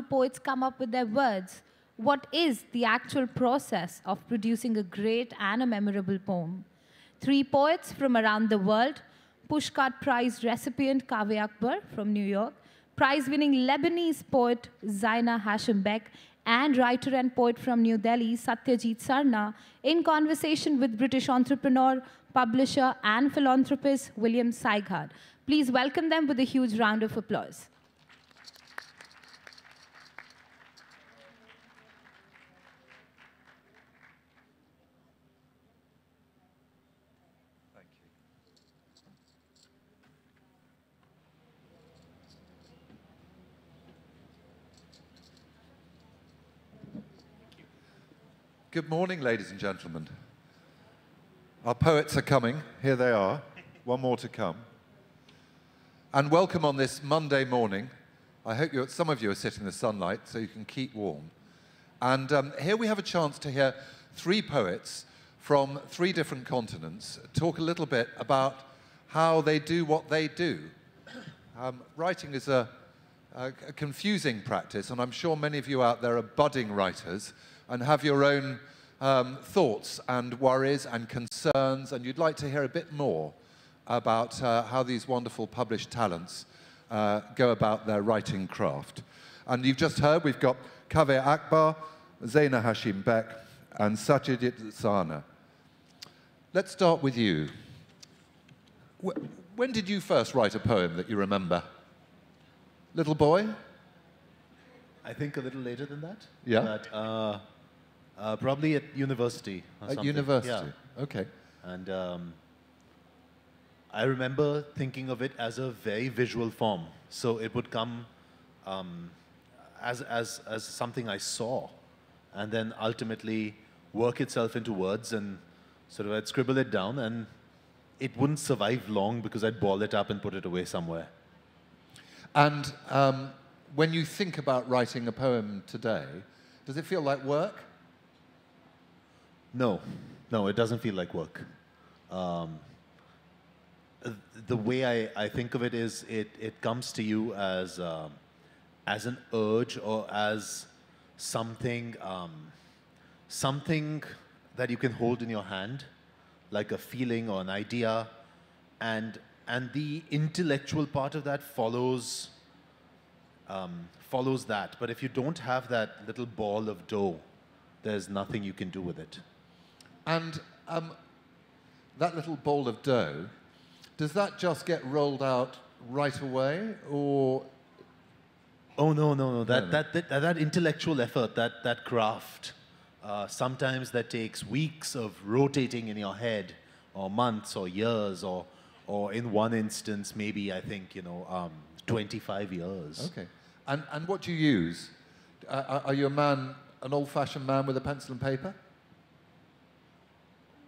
poets come up with their words? What is the actual process of producing a great and a memorable poem? 3 poets from around the world: Pushcart Prize recipient Kaveh Akbar from New York, prize-winning Lebanese poet Zeina Hashem Beck, and writer and poet from New Delhi, Satyajit Sarna, in conversation with British entrepreneur, publisher, and philanthropist William Sieghart. Please welcome them with a huge round of applause. Good morning, ladies and gentlemen. Our poets are coming. Here they are. One more to come. And welcome on this Monday morning. I hope some of you are sitting in the sunlight so you can keep warm. And here we have a chance to hear 3 poets from 3 different continents talk a little bit about how they do what they do. Writing is a confusing practice, and I'm sure many of you out there are budding writers and have your own thoughts and worries and concerns, and you'd like to hear a bit more about how these wonderful published talents go about their writing craft. And you've just heard we've got Kaveh Akbar, Zeina Hashem Beck, and Satyajit Sarna. Let's start with you. When did you first write a poem that you remember? Little boy? I think a little later than that. Yeah? But, probably at university or something. At university, yeah. Okay. And I remember thinking of it as a very visual form. So it would come as something I saw, and then ultimately work itself into words, and sort of I'd scribble it down, and it wouldn't survive long because I'd ball it up and put it away somewhere. And when you think about writing a poem today, does it feel like work? No, it doesn't feel like work. The way I think of it is it comes to you as an urge, or as something that you can hold in your hand, like a feeling or an idea, and the intellectual part of that follows that. But if you don't have that little ball of dough, there's nothing you can do with it. And that little ball of dough, does that just get rolled out right away, or? Oh, no. That intellectual effort, that craft, sometimes that takes weeks of rotating in your head, or months, or years, or in one instance, maybe, I think, 25 years. Okay. And what do you use? Are you an old-fashioned man with a pencil and paper?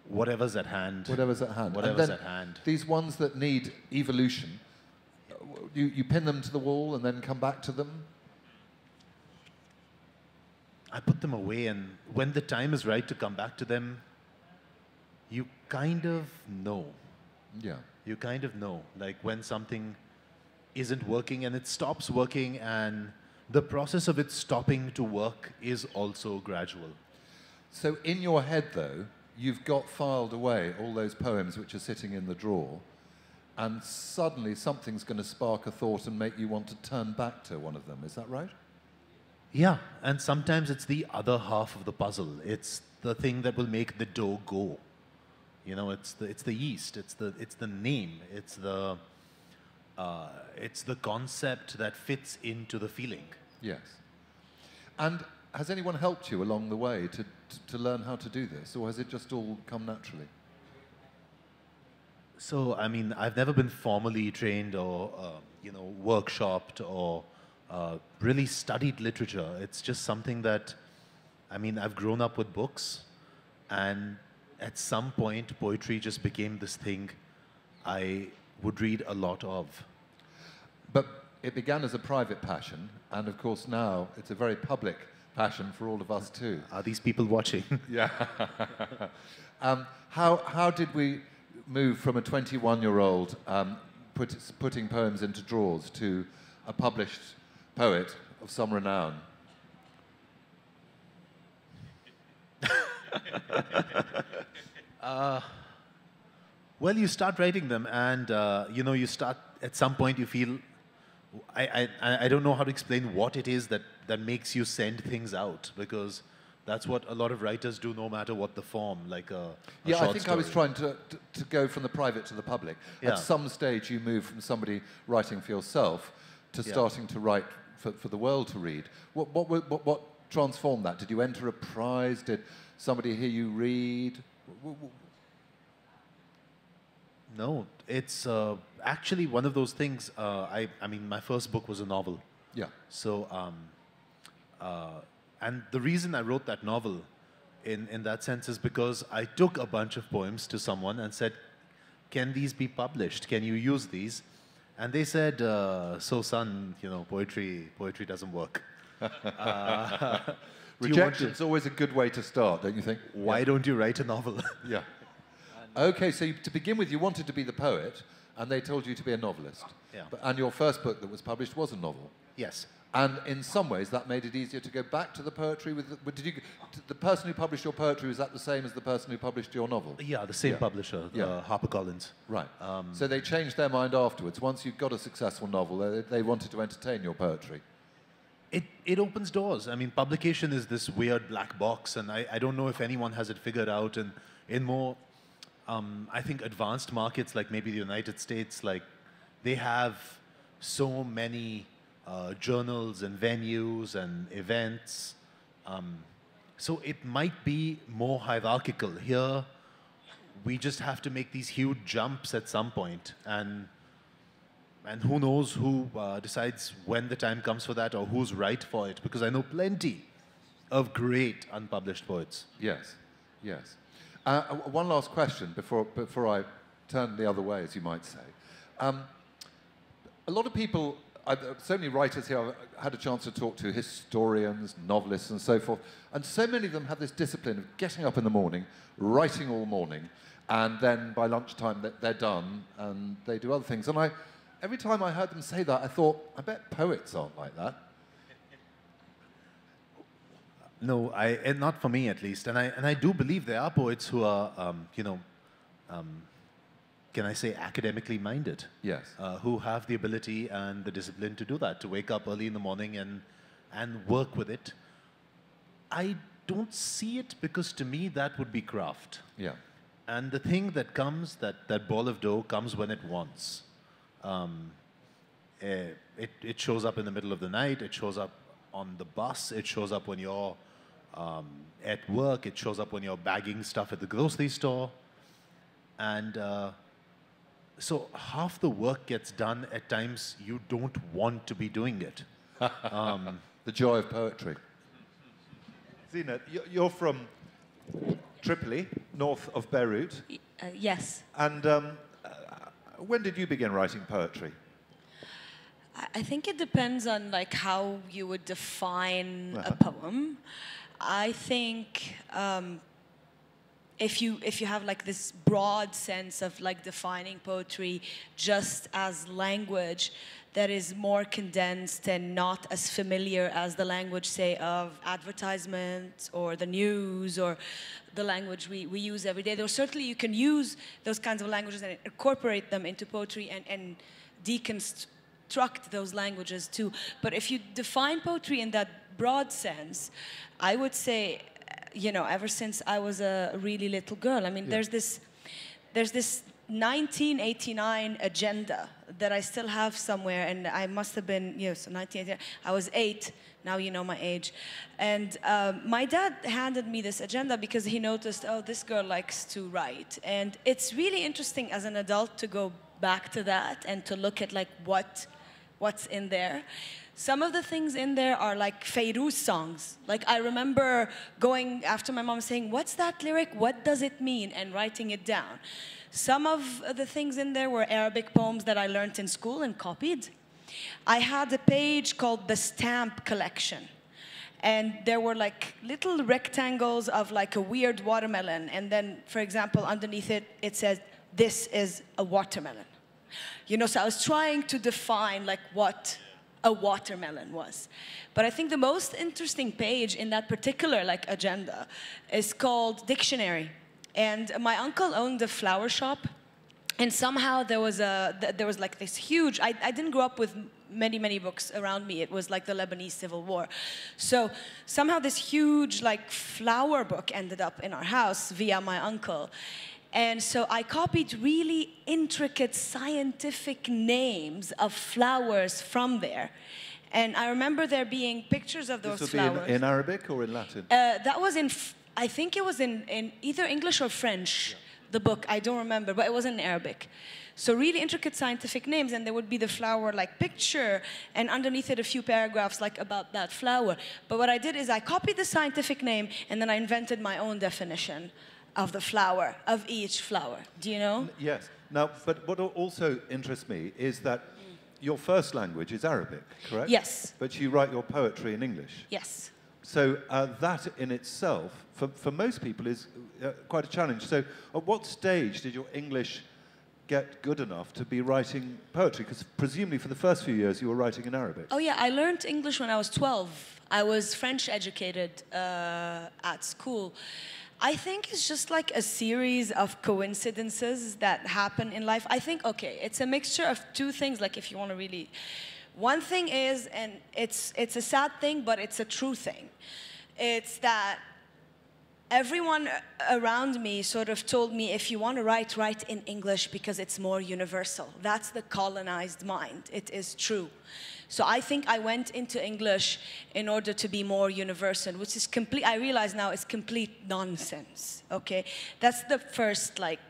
Whatever's at hand. Whatever's at hand. Whatever's at hand. These ones that need evolution, you pin them to the wall and then come back to them? I put them away, and when the time is right to come back to them, you kind of know. Yeah. You kind of know, like when something isn't working and it stops working, and the process of it stopping to work is also gradual. So in your head, though, you've got filed away all those poems which are sitting in the drawer, and suddenly something's going to spark a thought and make you want to turn back to one of them. Is that right? Yeah, and sometimes it's the other half of the puzzle. It's the thing that will make the dough go. It's the yeast. It's the name. It's the concept that fits into the feeling. Yes. And has anyone helped you along the way to learn how to do this, or has it just all come naturally? So, I mean, I've never been formally trained or, workshopped or really studied literature. It's just something that, I've grown up with books, and at some point, poetry just became this thing I would read a lot of. But it began as a private passion, and of course now it's a very public passion for all of us too. Are these people watching? Yeah. How did we move from a 21-year-old putting poems into drawers to a published poet of some renown? Well, you start writing them, and you know, you start at some point. You feel, I don't know how to explain what it is that makes you send things out, because that's what a lot of writers do, no matter what the form, like a yeah, short I think story. I was trying to go from the private to the public. Yeah. At some stage, you move from somebody writing for yourself to starting to write for the world to read. What transformed that? Did you enter a prize? Did somebody hear you read? No, it's actually one of those things. I mean, my first book was a novel. Yeah. So, and the reason I wrote that novel in that sense is because I took a bunch of poems to someone and said, can these be published? Can you use these? And they said, so son, you know, poetry doesn't work. Rejection's always a good way to start, don't you think? Why don't you write a novel? Yeah. Okay, so to begin with, you wanted to be the poet, and they told you to be a novelist. Yeah. And your first book that was published was a novel. Yes. And in some ways, that made it easier to go back to the poetry. The person who published your poetry, was that the same as the person who published your novel? Yeah, the same publisher, HarperCollins. Right. So they changed their mind afterwards. Once you got a successful novel, they wanted to entertain your poetry. It opens doors. I mean, publication is this weird black box, and I don't know if anyone has it figured out. And in more, I think, advanced markets, like maybe the United States, like they have so many journals and venues and events. So it might be more hierarchical. Here, we just have to make these huge jumps at some point, and who knows who decides when the time comes for that, or who's right for it, because I know plenty of great unpublished poets. Yes, yes. One last question before I turn the other way, as you might say. A lot of people, so many writers here I've had a chance to talk to, historians, novelists, and so forth, and so many of them have this discipline of getting up in the morning, writing all morning, and then by lunchtime they're done, and they do other things. And every time I heard them say that, I thought, I bet poets aren't like that. No, and not for me at least. And I do believe there are poets who are, can I say, academically minded. Yes. Who have the ability and the discipline to do that, to wake up early in the morning and work with it. I don't see it, because to me that would be craft. Yeah. And the thing that comes, that ball of dough comes when it wants. It shows up in the middle of the night, it shows up on the bus, it shows up when you're at work, it shows up when you're bagging stuff at the grocery store. And so half the work gets done at times you don't want to be doing it. The joy of poetry. Zeina, you're from Tripoli, north of Beirut. Yes. And when did you begin writing poetry? I think it depends on like how you would define a poem. I think if you have like this broad sense of like defining poetry just as language that is more condensed and not as familiar as the language, say, of advertisements or the news or the language we use every day. Though certainly you can use those kinds of languages and incorporate them into poetry and deconstruct those languages too. But if you define poetry in that broad sense, I would say, you know, ever since I was a really little girl. I mean, there's this 1989 agenda that I still have somewhere, and I must have been, so 1989, I was 8, now you know my age. And my dad handed me this agenda because he noticed, oh, this girl likes to write. And it's really interesting as an adult to go back to that and to look at like what's in there. Some of the things in there are like Fairuz songs. Like I remember going after my mom saying, what's that lyric? What does it mean? And writing it down. Some of the things in there were Arabic poems that I learned in school and copied. I had a page called the Stamp Collection. And there were like little rectangles of like a weird watermelon. And then, for example, underneath it, it says, this is a watermelon. You know, so I was trying to define like what a watermelon was. But I think the most interesting page in that particular like agenda is called dictionary. And my uncle owned a flower shop, and somehow there was like this huge, I didn't grow up with many books around me. It was like the Lebanese Civil War. So somehow this huge like flower book ended up in our house via my uncle. And so I copied really intricate scientific names of flowers from there. And I remember there being pictures of those flowers. This would be in Arabic or in Latin? That was I think it was in either English or French, the book. I don't remember, but it was in Arabic. So really intricate scientific names, and there would be the flower like picture, and underneath it a few paragraphs like about that flower. But what I did is I copied the scientific name, and then I invented my own definition of the flower, of each flower. Do you know? Yes. Now, but what also interests me is that your first language is Arabic, correct? Yes. But you write your poetry in English. Yes. So that in itself, for most people, is quite a challenge. So at what stage did your English get good enough to be writing poetry? Because presumably for the first few years you were writing in Arabic. Oh yeah, I learned English when I was 12. I was French educated at school. I think it's just like a series of coincidences that happen in life. I think, okay, it's a mixture of two things, like if you want to really... One thing is, and it's a sad thing, but it's a true thing. It's that everyone around me sort of told me, if you want to write in English because it's more universal. That's the colonized mind. It is true. So I think I went into English in order to be more universal, which is complete, I realize now is complete nonsense, okay? That's the first, like,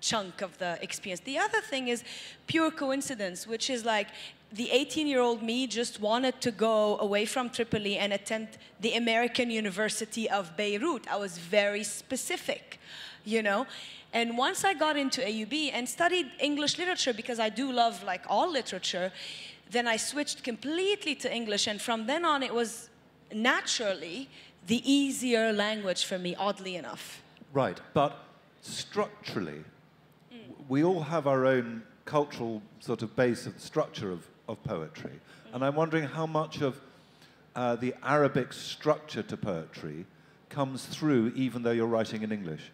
chunk of the experience. The other thing is pure coincidence, which is like, the 18-year-old me just wanted to go away from Tripoli and attend the American University of Beirut. I was very specific, you know? And once I got into AUB and studied English literature, because I do love like all literature, then I switched completely to English. And from then on, it was naturally the easier language for me, oddly enough. Right, but structurally, we all have our own cultural sort of base of structure of poetry. And I'm wondering how much of the Arabic structure to poetry comes through even though you're writing in English.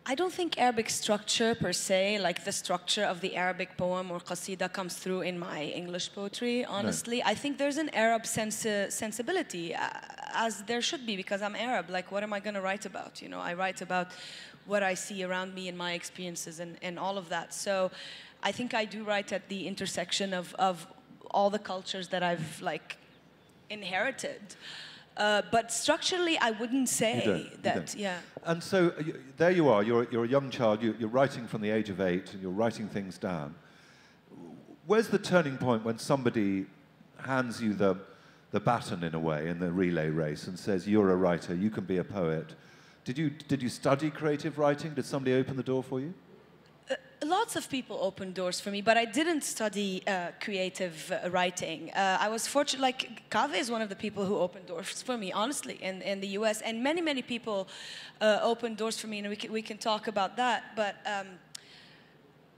I don't think Arabic structure per se, like the structure of the Arabic poem or qasida comes through in my English poetry, honestly. No. I think there's an Arab sensibility, as there should be, because I'm Arab. Like, what am I going to write about? You know, I write about what I see around me and my experiences and all of that. So I think I do write at the intersection of all the cultures that I've, like, inherited. But structurally, I wouldn't say that, yeah. And so there you are, you're a young child, you're writing from the age of 8, and you're writing things down. Where's the turning point when somebody hands you the baton, in a way, in the relay race and says, you're a writer, you can be a poet? Did you study creative writing? Did somebody open the door for you? Lots of people opened doors for me, but I didn't study creative writing. I was fortunate, like Kaveh is one of the people who opened doors for me, honestly, in the US. And many people opened doors for me, and we can talk about that. But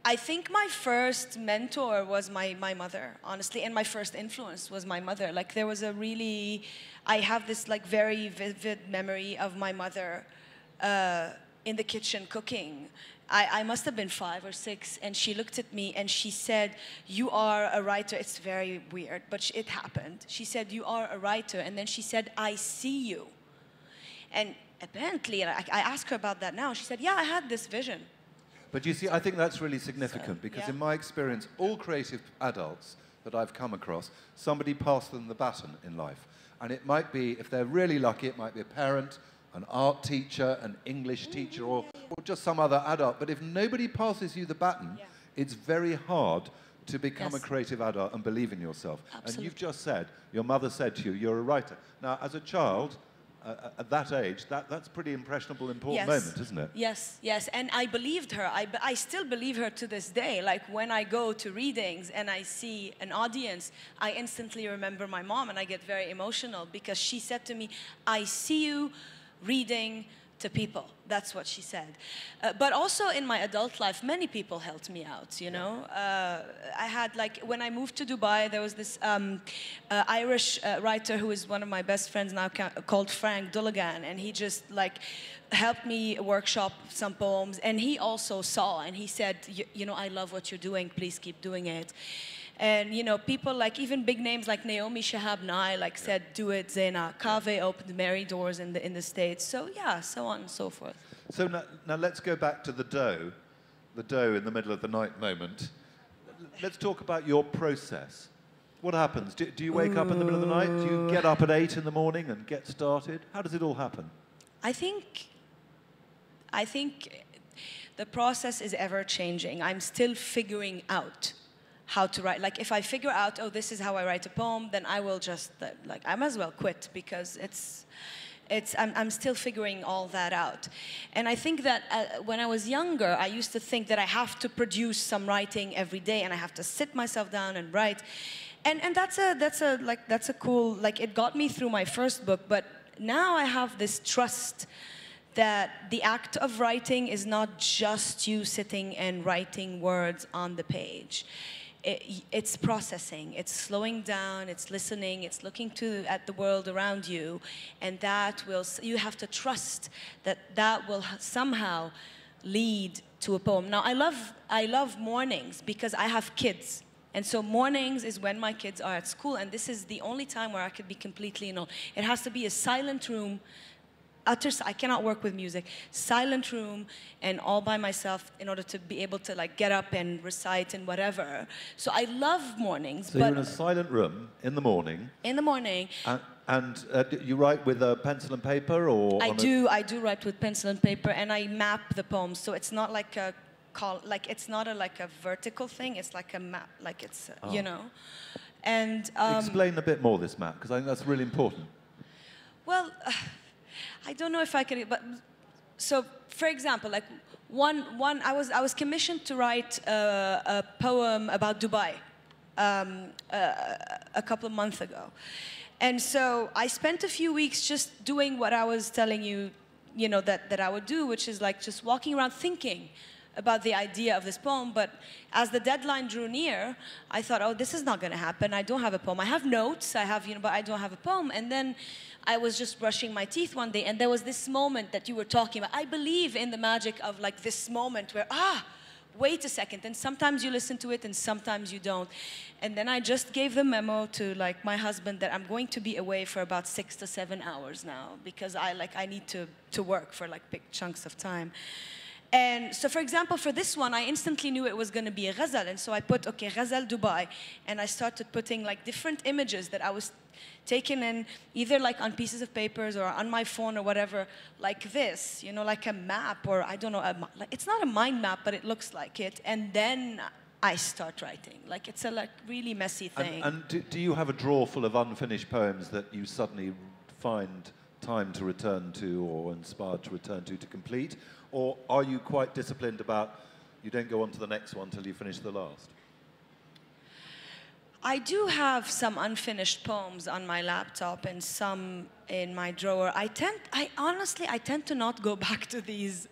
I think my first mentor was my mother, honestly, and my first influence was my mother. Like, there was I have this like very vivid memory of my mother in the kitchen cooking. I must have been 5 or 6, and she looked at me and she said, you are a writer. It's very weird, but it happened. She said, you are a writer, and then she said, I see you. And apparently, I asked her about that now, she said, yeah, I had this vision. But you see, I think that's really significant, because in my experience, all creative adults that I've come across, somebody passed them the baton in life. And it might be, if they're really lucky, it might be a parent, an art teacher, an English teacher, or just some other adult. But if nobody passes you the baton, it's very hard to become a creative adult and believe in yourself. Absolutely. And you've just said, your mother said to you, you're a writer. Now, as a child, at that age, that's a pretty impressionable, important moment, isn't it? Yes, yes, and I believed her. I still believe her to this day. Like, when I go to readings and I see an audience, I instantly remember my mom, and I get very emotional, because she said to me, I see you reading to people. That's what she said. But also in my adult life, many people helped me out, you know. I had, like, when I moved to Dubai, there was this Irish writer who is one of my best friends now called Frank Dulligan, and he just, like, helped me workshop some poems. And he also saw, and he said, you know, I love what you're doing, please keep doing it. And, you know, people like, even big names like Naomi Shihab Nye, like, said, do it, Zeina. Kaveh opened many doors in the States. So, yeah, so on and so forth. So now let's go back to the dough in the middle of the night moment. Let's talk about your process. What happens? Do you wake up in the middle of the night? Do you get up at 8 in the morning and get started? How does it all happen? I think the process is ever changing. I'm still figuring out how to write. Like, if I figure out, oh, this is how I write a poem, then I will just, like, I might as well quit, because I'm still figuring all that out. And I think that when I was younger, I used to think that I have to produce some writing every day, and I have to sit myself down and write. And that's a cool, like, it got me through my first book, but now I have this trust that the act of writing is not just you sitting and writing words on the page. It's processing, it's slowing down, it's listening, it's looking at the world around you, and that will, you have to trust that will somehow lead to a poem. Now, I love mornings because I have kids. And so mornings is when my kids are at school, and this is the only time where I could be completely alone. It has to be a silent room. I cannot work with music. Silent room and all by myself in order to be able to, like, get up and recite and whatever. So I love mornings. So you're in a silent room in the morning. In the morning. And you write with a pencil and paper, or? I do write with pencil and paper, and I map the poems. So it's not like it's not like a vertical thing. It's like a map. Like, it's you know. And explain a bit more this map, because I think that's really important. Well. I don't know if I can, but so, for example, like I was commissioned to write a poem about Dubai a couple of months ago, and so I spent a few weeks just doing what I was telling you, you know, that I would do, which is like just walking around thinking about the idea of this poem. But as the deadline drew near, I thought, oh, this is not going to happen. I don't have a poem. I have notes. I have, you know, but I don't have a poem. And then I was just brushing my teeth one day, and there was this moment that you were talking about. I believe in the magic of, like, this moment where, wait a second, and sometimes you listen to it and sometimes you don't. And then I just gave the memo to, like, my husband that I'm going to be away for about 6 to 7 hours now, because I need to work for, like, big chunks of time. And so, for example, for this one, I instantly knew it was going to be a ghazal. And so I put, okay, ghazal Dubai. And I started putting, like, different images that I was taking in, either, like, on pieces of papers or on my phone or whatever, like this, you know, like a map, or I don't know, it's not a mind map, but it looks like it. And then I start writing. Like, it's a, like, really messy thing. And do you have a drawer full of unfinished poems that you suddenly find time to return to, or inspired to return to complete? Or are you quite disciplined about, you don't go on to the next one till you finish the last? I do have some unfinished poems on my laptop and some in my drawer. I honestly tend to not go back to these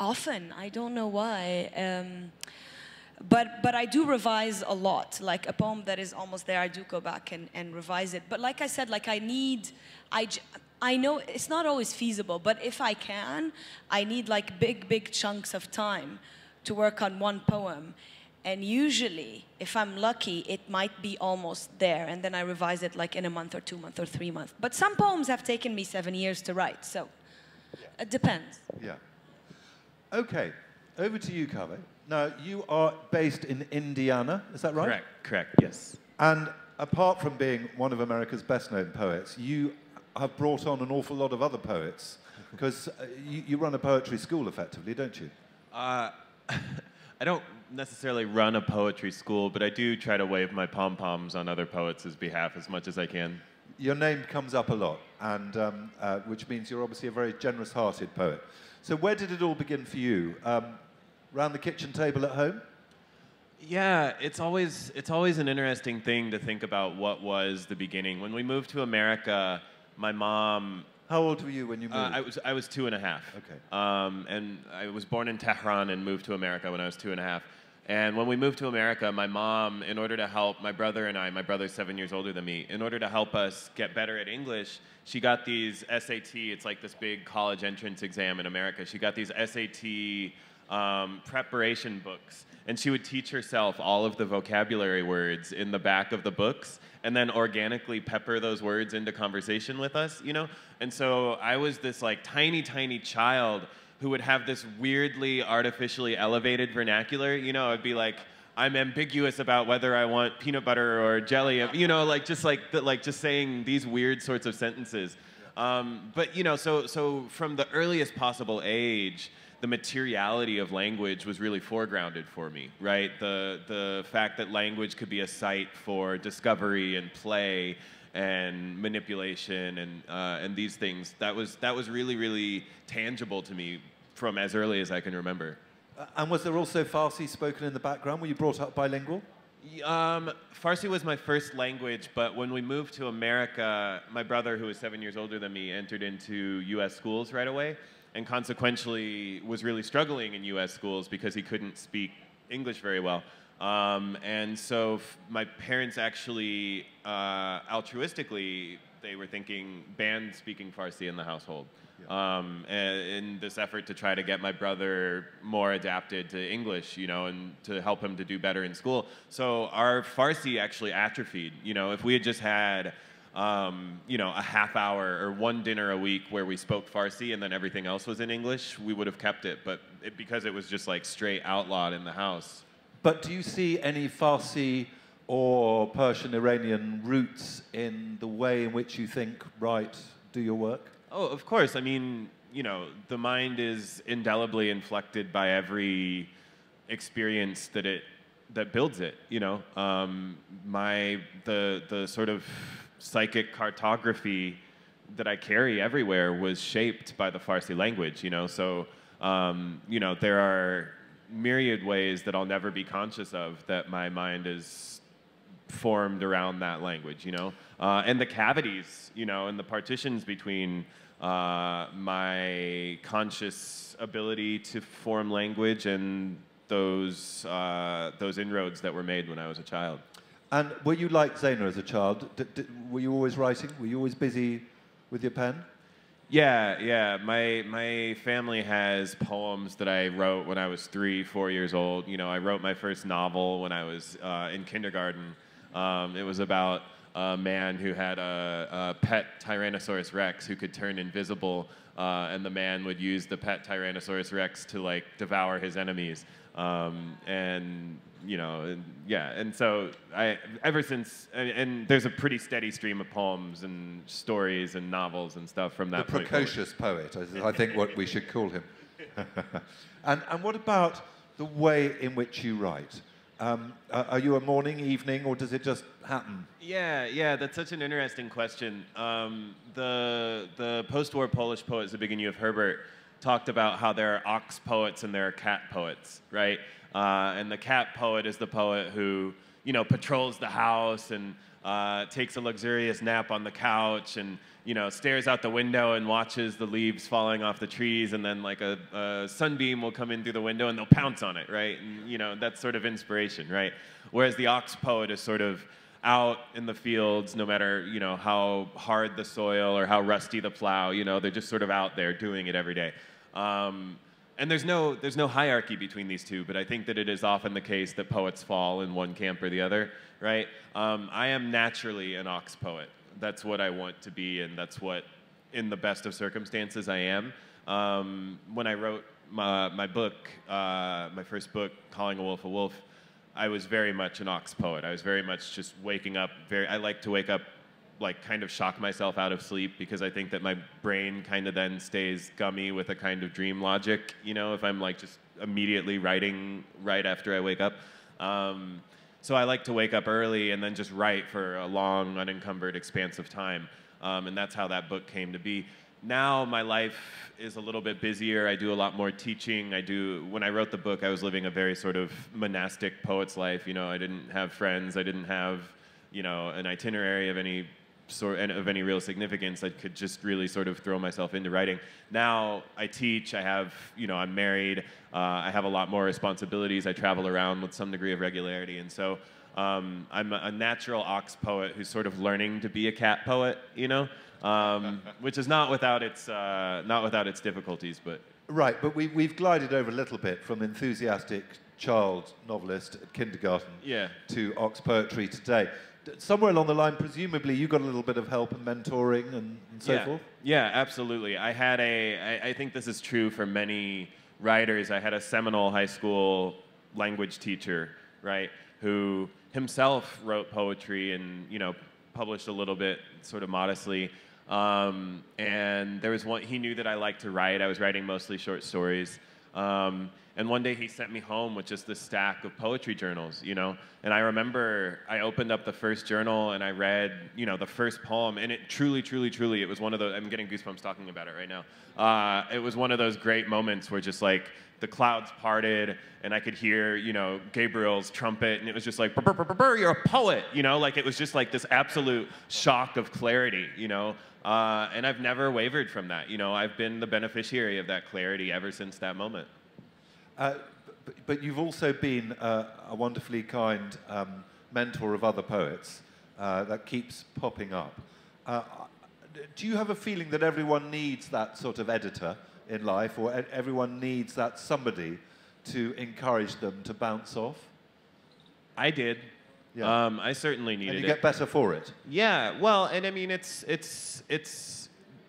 often. I don't know why. But I do revise a lot. Like, a poem that is almost there, I do go back and revise it. But like I said, like, I know it's not always feasible, but if I can, I need, like, big chunks of time to work on one poem. And usually, if I'm lucky, it might be almost there, and then I revise it, like, in a month or 2 months or 3 months. But some poems have taken me 7 years to write, so it depends. Yeah. Okay, over to you, Kaveh. Now, you are based in Indiana, is that right? Correct, yes. And apart from being one of America's best-known poets, you have brought on an awful lot of other poets, because you run a poetry school, effectively, don't you? I don't necessarily run a poetry school, but I do try to wave my pom-poms on other poets' behalf as much as I can. Your name comes up a lot, and which means you're obviously a very generous-hearted poet. So where did it all begin for you? Round the kitchen table at home? Yeah, it's always an interesting thing to think about what was the beginning. When we moved to America, my mom How old were you when you moved? I was 2.5. Okay. And I was born in Tehran and moved to America when I was 2.5. And when we moved to America, my mom, in order to help my brother and I, my brother's 7 years older than me, in order to help us get better at English, she got these SAT, it's like this big college entrance exam in America. She got these SAT preparation books. And she would teach herself all of the vocabulary words in the back of the books and then organically pepper those words into conversation with us, you know? And so I was this like tiny, tiny child who would have this weirdly artificially elevated vernacular. You know, I'd be like, I'm ambiguous about whether I want peanut butter or jelly, you know, just saying these weird sorts of sentences. But you know, so from the earliest possible age, the materiality of language was really foregrounded for me, right? The fact that language could be a site for discovery and play and manipulation and these things, that was really, really tangible to me from as early as I can remember. And was there also Farsi spoken in the background? Were you brought up bilingual? Farsi was my first language, but when we moved to America, my brother, who was 7 years older than me, entered into US schools right away, and consequently was really struggling in US schools because he couldn't speak English very well. And so my parents actually, altruistically, they were thinking banned speaking Farsi in the household. Yeah. In this effort to try to get my brother more adapted to English, you know, and to help him to do better in school. So our Farsi actually atrophied. You know, if we had just had, you know, a half hour or one dinner a week where we spoke Farsi and then everything else was in English, we would have kept it. But because it was just like straight outlawed in the house. But do you see any Farsi or Persian Iranian roots in the way in which you think, right, do your work? Oh, of course. I mean, you know, the mind is indelibly inflected by every experience that builds it. You know, the sort of psychic cartography that I carry everywhere was shaped by the Farsi language. You know, so you know, there are myriad ways that I'll never be conscious of that my mind is formed around that language, you know? And the cavities, you know, and the partitions between my conscious ability to form language and those inroads that were made when I was a child. And were you like Zeina as a child? Were you always writing? Were you always busy with your pen? Yeah, yeah. My family has poems that I wrote when I was 3, 4 years old. You know, I wrote my first novel when I was in kindergarten. It was about a man who had a pet Tyrannosaurus Rex who could turn invisible, and the man would use the pet Tyrannosaurus Rex to like devour his enemies. And you know, yeah, and so ever since, and there's a pretty steady stream of poems and stories and novels and stuff from that point. The precocious poet, I think what we should call him. And what about the way in which you write? Are you a morning, evening, or does it just happen? Yeah, that's such an interesting question. The post-war Polish poet Zbigniew Herbert talked about how there are ox poets and there are cat poets, right? And the cat poet is the poet who, you know, patrols the house and takes a luxurious nap on the couch and, you know, stares out the window and watches the leaves falling off the trees, and then like a sunbeam will come in through the window and they'll pounce on it, right? And, you know, that's sort of inspiration, right? Whereas the ox poet is sort of out in the fields, no matter, you know, how hard the soil or how rusty the plow, you know, they're just sort of out there doing it every day. And there's no hierarchy between these two, but I think that it is often the case that poets fall in one camp or the other, right? I am naturally an ox poet. That's what I want to be, and that's what, in the best of circumstances, I am. When I wrote my book, my first book, Calling a Wolf a Wolf, I was very much an ox poet. I was very much just waking up, I like to wake up, like kind of shock myself out of sleep, because I think that my brain kind of then stays gummy with a kind of dream logic, you know, if I'm like just immediately writing right after I wake up. So I like to wake up early and then just write for a long, unencumbered expanse of time. And that's how that book came to be. Now my life is a little bit busier. I do a lot more teaching. When I wrote the book, I was living a very sort of monastic poet's life. You know, I didn't have friends. I didn't have, you know, an itinerary of any of any real significance, I could just really sort of throw myself into writing. Now I teach, I have, I'm married, I have a lot more responsibilities, I travel around with some degree of regularity, and so I'm a natural ox poet who's sort of learning to be a cat poet, which is not without its difficulties, but... Right, but we've glided over a little bit from enthusiastic child novelist at kindergarten to ox poetry today. Somewhere along the line, presumably, you got a little bit of help and mentoring and so forth? Yeah, absolutely. I think this is true for many writers. I had a seminal high school language teacher, right, who himself wrote poetry and, published a little bit, sort of modestly. And there was one, he knew that I liked to write. I was writing mostly short stories. And one day he sent me home with just this stack of poetry journals, And I remember I opened up the first journal and I read, the first poem, and it truly, truly, truly, it was one of those, I'm getting goosebumps talking about it right now. It was one of those great moments where just like the clouds parted and I could hear, Gabriel's trumpet, and it was just like, "Brr, brr, brr, brr, you're a poet," like it was just like this absolute shock of clarity, and I've never wavered from that. I've been the beneficiary of that clarity ever since that moment. But you've also been a wonderfully kind mentor of other poets that keeps popping up. Do you have a feeling that everyone needs that sort of editor in life, or everyone needs that somebody to encourage them to bounce off? I did. Yeah. I certainly needed it. And you get better for it. Yeah, well, and I mean, it's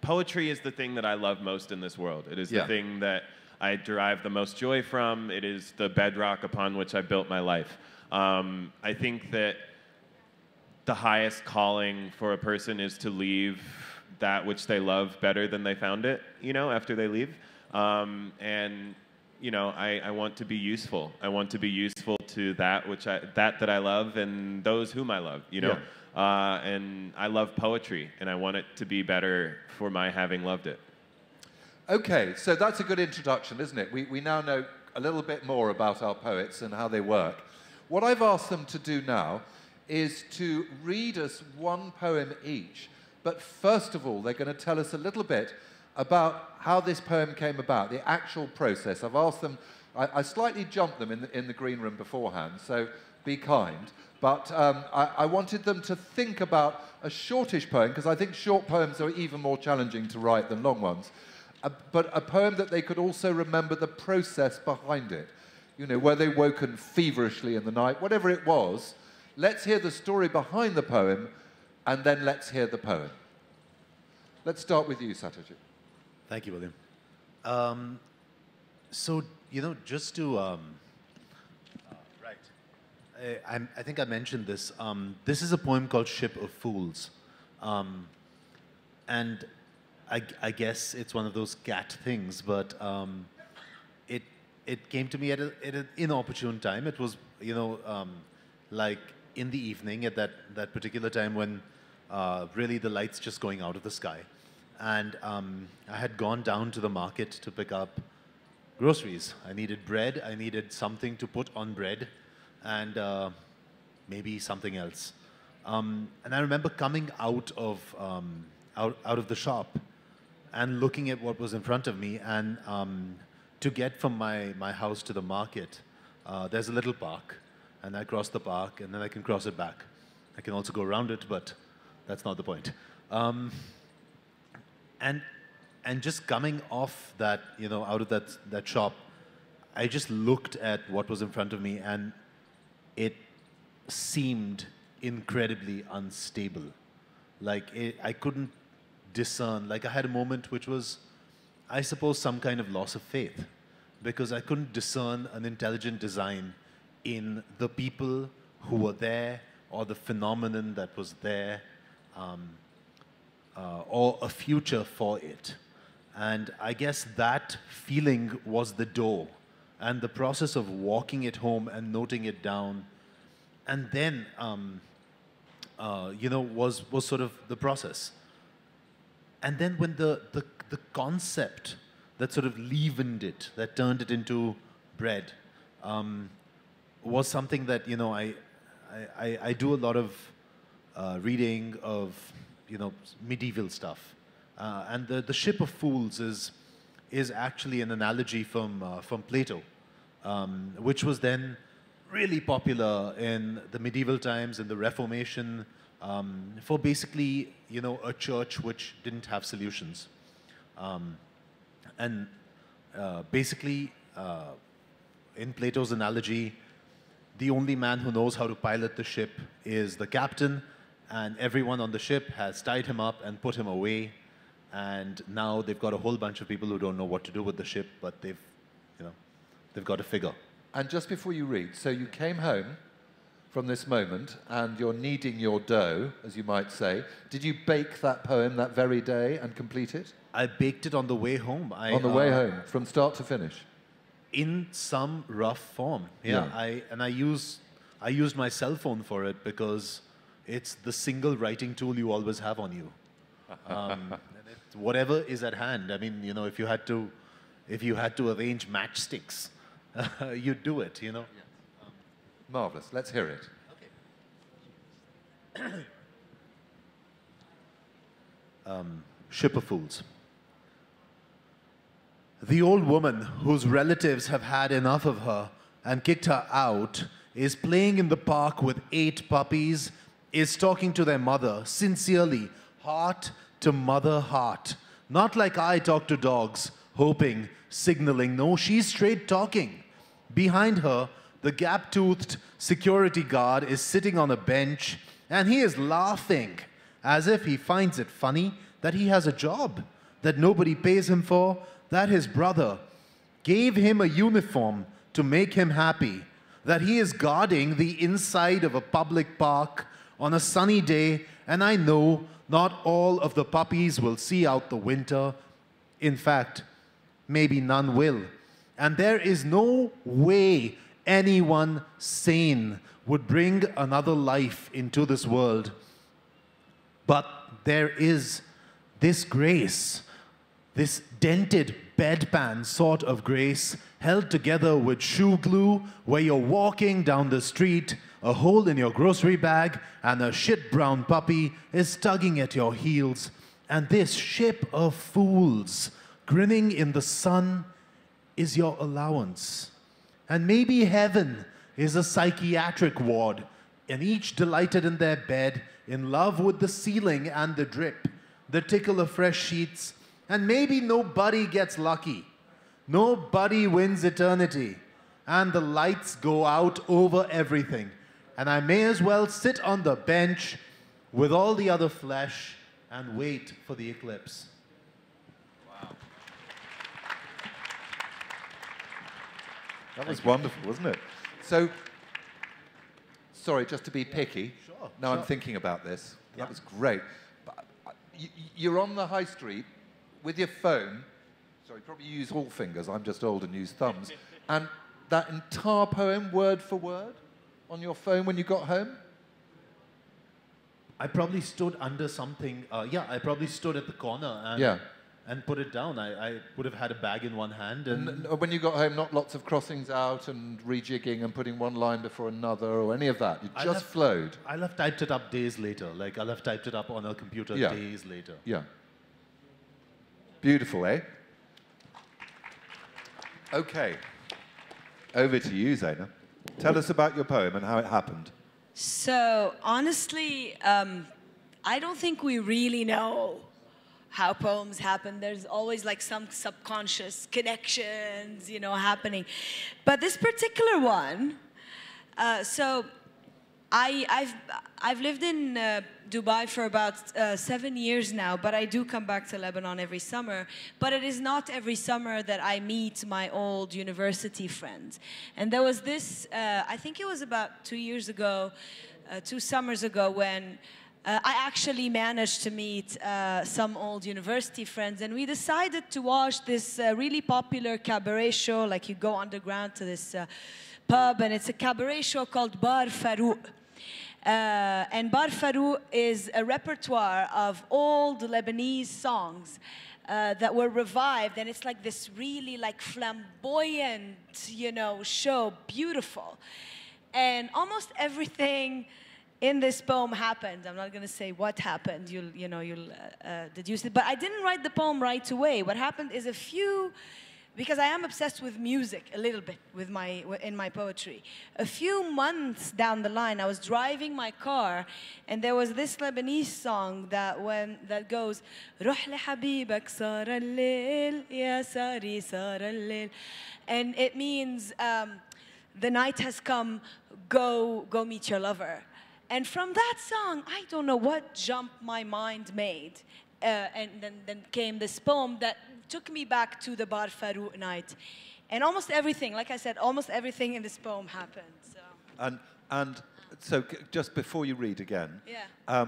poetry is the thing that I love most in this world. It is the thing that I derive the most joy from. It is the bedrock upon which I built my life. I think that the highest calling for a person is to leave that which they love better than they found it, after they leave. And, I want to be useful. I want to be useful to that that I love and those whom I love, and I love poetry, and I want it to be better for my having loved it. Okay, so that's a good introduction, isn't it? We now know a little bit more about our poets and how they work. What I've asked them to do now is to read us one poem each. But first of all, they're going to tell us a little bit about how this poem came about, the actual process. I've asked them, I slightly jumped them in the green room beforehand, so be kind. But I wanted them to think about a shortish poem, because I think short poems are even more challenging to write than long ones. But a poem that they could also remember the process behind it. Were they woken feverishly in the night? Whatever it was, let's hear the story behind the poem, and then let's hear the poem. Let's start with you, Satyajit. Thank you, William. So, just to... I think I mentioned this. This is a poem called Ship of Fools. And I guess it's one of those cat things, but it came to me at an inopportune time. It was, like in the evening at that particular time when really the light's just going out of the sky. And I had gone down to the market to pick up groceries. I needed bread. I needed something to put on bread, and maybe something else. And I remember coming out of the shop and looking at what was in front of me. And to get from my house to the market, there's a little park. And I cross the park, and then I can cross it back. I can also go around it, but that's not the point. And just coming off that, out of that shop, I just looked at what was in front of me, and it seemed incredibly unstable. Like, I couldn't discern. Like, I had a moment which was, I suppose, some kind of loss of faith, because I couldn't discern an intelligent design in the people who were there, or the phenomenon that was there, or a future for it. And I guess that feeling was the door, and the process of walking it home and noting it down, and then, was sort of the process. And then when the concept that sort of leavened it, that turned it into bread, was something that, I do a lot of reading of medieval stuff. And the Ship of Fools is actually an analogy from Plato, which was then really popular in the medieval times, in the Reformation, for basically, a church which didn't have solutions. Basically, in Plato's analogy, the only man who knows how to pilot the ship is the captain, and everyone on the ship has tied him up and put him away. And now they've got a whole bunch of people who don't know what to do with the ship, but they've got a figure. And just before you read, so you came home from this moment, and you're kneading your dough, as you might say. Did you bake that poem that very day and complete it? I baked it on the way home. On the way home, from start to finish? In some rough form, yeah. I used my cell phone for it because it's the single writing tool you always have on you. Whatever is at hand. I mean, if you had to arrange matchsticks, you'd do it. Yeah. Marvelous. Let's hear it. Okay. Ship of Fools. The old woman, whose relatives have had enough of her and kicked her out, is playing in the park with 8 puppies, is talking to their mother, sincerely, heart to mother heart. Not like I talk to dogs, hoping, signaling. No, she's straight talking. Behind her, the gap-toothed security guard is sitting on a bench, and he is laughing, as if he finds it funny that he has a job that nobody pays him for, that his brother gave him a uniform to make him happy, that he is guarding the inside of a public park on a sunny day, and I know not all of the puppies will see out the winter. In fact, maybe none will. And there is no way anyone sane would bring another life into this world. But there is this grace, this dented bedpan sort of grace, held together with shoe glue, where you're walking down the street, a hole in your grocery bag, and a shit brown puppy is tugging at your heels. And this ship of fools, grinning in the sun, is your allowance. And maybe heaven is a psychiatric ward, and each delighted in their bed, in love with the ceiling and the drip, the tickle of fresh sheets, and maybe nobody gets lucky. Nobody wins eternity, and the lights go out over everything. And I may as well sit on the bench with all the other flesh and wait for the eclipse. Wow. That was wonderful, wasn't it? So, sorry, just to be picky. Sure. Now I'm thinking about this. That was great. But you're on the high street with your phone. Sorry, probably use all fingers. I'm just old and use thumbs. And that entire poem, word for word, on your phone when you got home? I probably stood under something. I probably stood at the corner and put it down. I would have had a bag in one hand. And when you got home, not lots of crossings out and rejigging and putting one line before another or any of that. You just flowed. I'll have typed it up days later. Like, I'll have typed it up on a computer days later. Yeah. Beautiful, eh? Okay. Over to you, Zeina. Tell us about your poem and how it happened. So, honestly, I don't think we really know how poems happen. There's always like some subconscious connections, happening. But this particular one, so I've lived in Dubai for about 7 years now, but I do come back to Lebanon every summer. But it is not every summer that I meet my old university friends. And there was this, I think it was about 2 years ago, 2 summers ago, when I actually managed to meet some old university friends, and we decided to watch this really popular cabaret show. Like, you go underground to this pub, and it's a cabaret show called Bar Farouk. And Bar Farouk is a repertoire of old Lebanese songs that were revived, and it's like this really like flamboyant, show, beautiful. And almost everything in this poem happened. I'm not going to say what happened. You'll deduce it. But I didn't write the poem right away. What happened is because I am obsessed with music a little bit in my poetry. A few months down the line, I was driving my car, and there was this Lebanese song that goes, "Ruh لحبيبك صار الليل يا ساري صار الليل," and it means the night has come, go meet your lover. And from that song, I don't know what jump my mind made, and then came this poem that took me back to the Bar Farouk night. And almost everything, like I said, almost everything in this poem happened. So. And so just before you read again, yeah.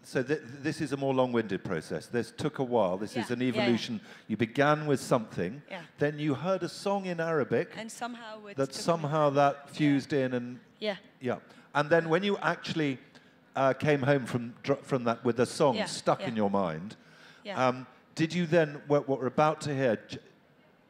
So this is a more long-winded process. This took a while. This is an evolution. Yeah. You began with something, then you heard a song in Arabic, and somehow that fused in, and and then when you actually came home from that with the song stuck in your mind, did you then, what we're about to hear,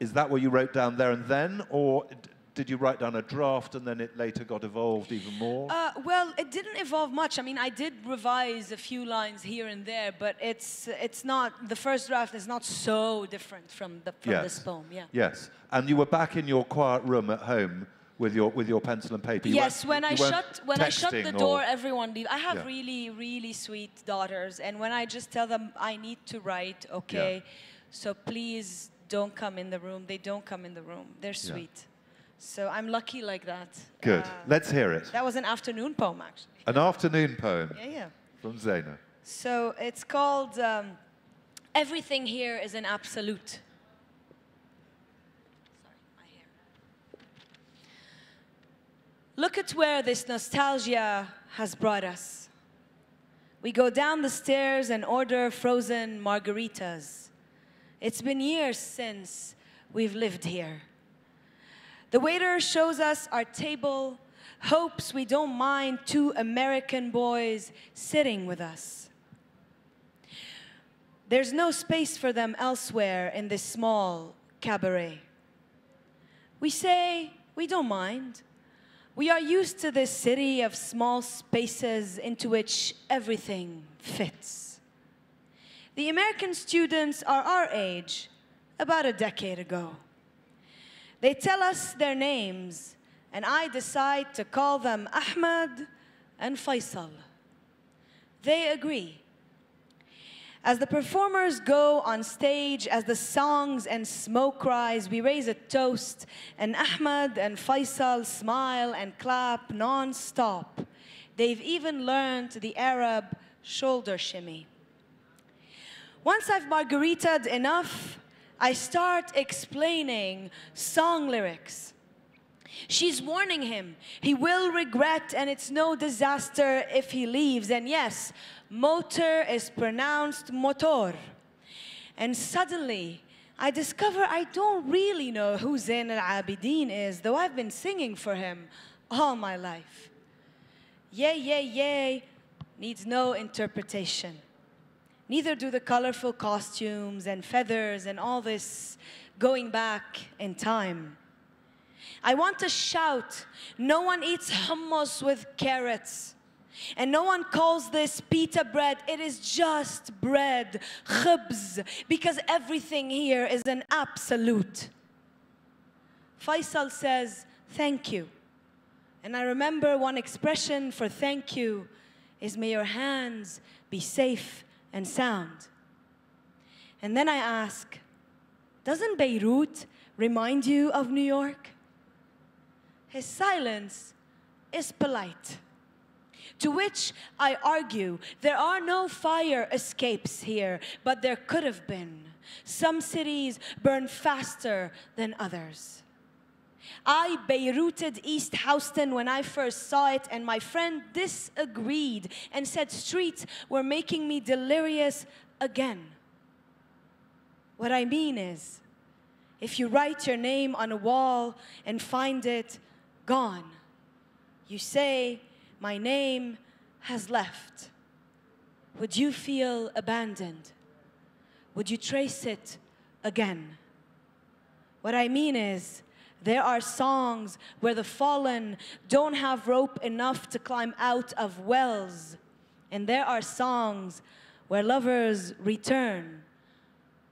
is that what you wrote down there and then, or did you write down a draft and then it later got evolved even more? Well, it didn't evolve much. I mean, I did revise a few lines here and there, but it's not, the first draft is not so different from this poem. Yeah. Yes, and you were back in your quiet room at home with your pencil and paper. Yes, when I shut the door, everyone leaves. I have really, really sweet daughters, and when I just tell them I need to write, so please don't come in the room. They don't come in the room. They're sweet. So I'm lucky like that. Good. Let's hear it. That was an afternoon poem, actually. An afternoon poem. Yeah. From Zeina. So it's called Everything Here is an Absolute. Look at where this nostalgia has brought us. We go down the stairs and order frozen margaritas. It's been years since we've lived here. The waiter shows us our table, hopes we don't mind two American boys sitting with us. There's no space for them elsewhere in this small cabaret. We say we don't mind. We are used to this city of small spaces into which everything fits. The American students are our age, about a decade ago. They tell us their names, and I decide to call them Ahmed and Faisal. They agree. As the performers go on stage, as the songs and smoke rise, we raise a toast, and Ahmed and Faisal smile and clap non-stop. They've even learned the Arab shoulder shimmy. Once I've margaritaed enough, I start explaining song lyrics. She's warning him. He will regret, and it's no disaster if he leaves. And yes, motor is pronounced motor. And suddenly, I discover I don't really know who Zain al-Abidin is, though I've been singing for him all my life. Yay, yay, yay needs no interpretation. Neither do the colorful costumes and feathers and all this going back in time. I want to shout, no one eats hummus with carrots. And no one calls this pita bread, it is just bread, khubz, because everything here is an absolute. Faisal says, thank you. And I remember one expression for thank you is, may your hands be safe and sound. And then I ask, doesn't Beirut remind you of New York? His silence is polite. To which I argue, there are no fire escapes here, but there could have been. Some cities burn faster than others. I Beiruted East Houston when I first saw it, and my friend disagreed and said streets were making me delirious again. What I mean is, if you write your name on a wall and find it gone, you say, my name has left. Would you feel abandoned? Would you trace it again? What I mean is, There are songs where the fallen don't have rope enough to climb out of wells. And there are songs where lovers return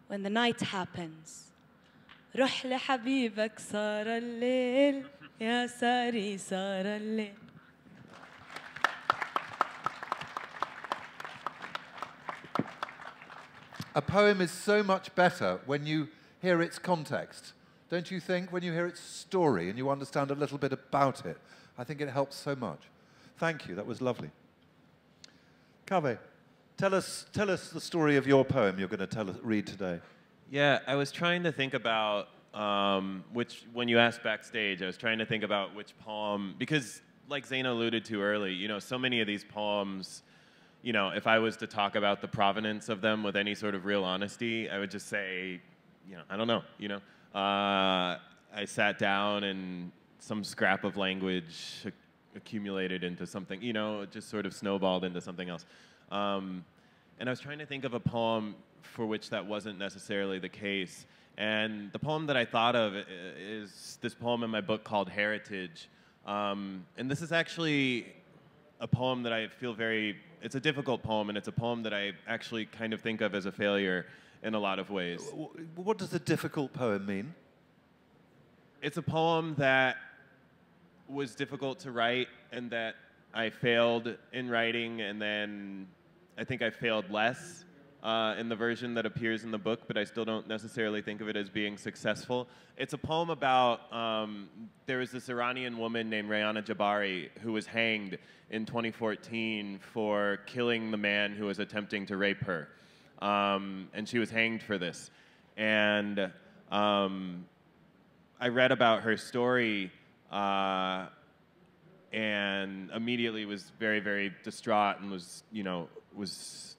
when the night happens. روح لحبيبك صار الليل يا ساري صار الليل. A poem is so much better when you hear its context, don't you think? When you hear its story and you understand a little bit about it. I think it helps so much. Thank you, that was lovely. Kaveh, tell us the story of your poem you're going to read today. Yeah, I was trying to think about when you asked backstage, I was trying to think about which poem, because like Zeina alluded to early, you know, so many of these poems, you know, if I was to talk about the provenance of them with any sort of real honesty, I would just say, you know, I don't know, you know. I sat down and some scrap of language accumulated into something, you know, it just sort of snowballed into something else. And I was trying to think of a poem for which that wasn't necessarily the case. And the poem that I thought of is this poem in my book called Heritage. And this is actually a poem that I feel it's a difficult poem, and it's a poem that I actually kind of think of as a failure in a lot of ways. What does a difficult poem mean? It's a poem that was difficult to write and that I failed in writing, and then I think I failed less in the version that appears in the book, but I still don't necessarily think of it as being successful. It's a poem about, there was this Iranian woman named Rayana Jabari who was hanged in 2014 for killing the man who was attempting to rape her. And she was hanged for this. And I read about her story and immediately was very, very distraught and was, you know, was